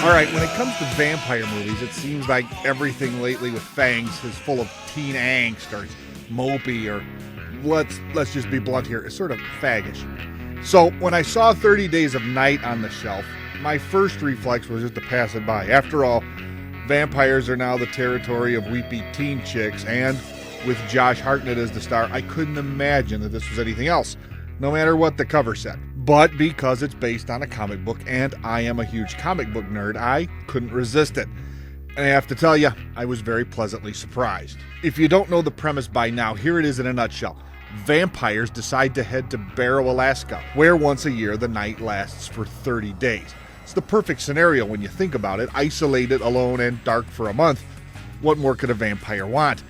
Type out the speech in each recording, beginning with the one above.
All right, when it comes to vampire movies, it seems like everything lately with fangs is full of teen angst or mopey or let's just be blunt here, it's sort of faggish. So when I saw 30 Days of Night on the shelf, my first reflex was just to pass it by. After all, vampires are now the territory of weepy teen chicks, and with Josh Hartnett as the star, I couldn't imagine that this was anything else, no matter what the cover said. But because it's based on a comic book, and I am a huge comic book nerd, I couldn't resist it. And I have to tell you, I was very pleasantly surprised. If you don't know the premise by now, here it is in a nutshell. Vampires decide to head to Barrow, Alaska, where once a year the night lasts for 30 days. It's the perfect scenario when you think about it. Isolated, alone, and dark for a month. What more could a vampire want?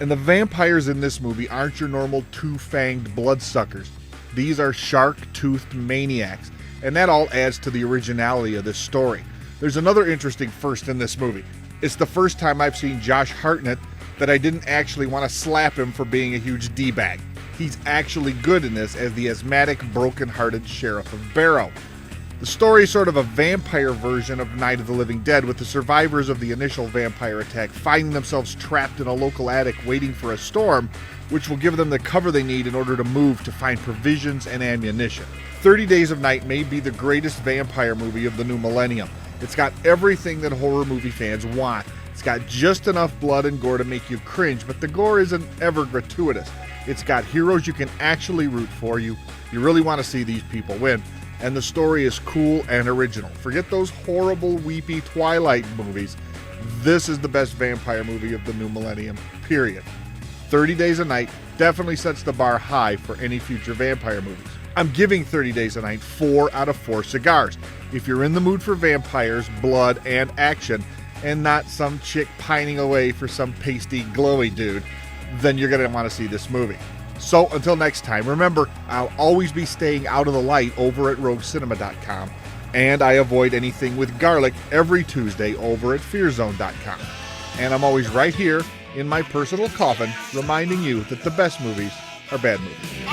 And the vampires in this movie aren't your normal two-fanged bloodsuckers. These are shark-toothed maniacs, and that all adds to the originality of this story. There's another interesting first in this movie. It's the first time I've seen Josh Hartnett that I didn't actually want to slap him for being a huge D-bag. He's actually good in this as the asthmatic, broken-hearted sheriff of Barrow. The story is sort of a vampire version of Night of the Living Dead, with the survivors of the initial vampire attack finding themselves trapped in a local attic waiting for a storm, which will give them the cover they need in order to move to find provisions and ammunition. 30 Days of Night may be the greatest vampire movie of the new millennium. It's got everything that horror movie fans want. It's got just enough blood and gore to make you cringe, but the gore isn't ever gratuitous. It's got heroes you can actually root for. You really want to see these people win. And the story is cool and original. Forget those horrible, weepy Twilight movies. This is the best vampire movie of the new millennium, period. 30 Days a Night definitely sets the bar high for any future vampire movies. I'm giving 30 Days a Night 4 out of 4 cigars. If you're in the mood for vampires, blood, and action, and not some chick pining away for some pasty, glowy dude, then you're going to want to see this movie. So until next time, remember, I'll always be staying out of the light over at roguecinema.com, and I avoid anything with garlic every Tuesday over at fearzone.com. And I'm always right here in my personal coffin reminding you that the best movies are bad movies.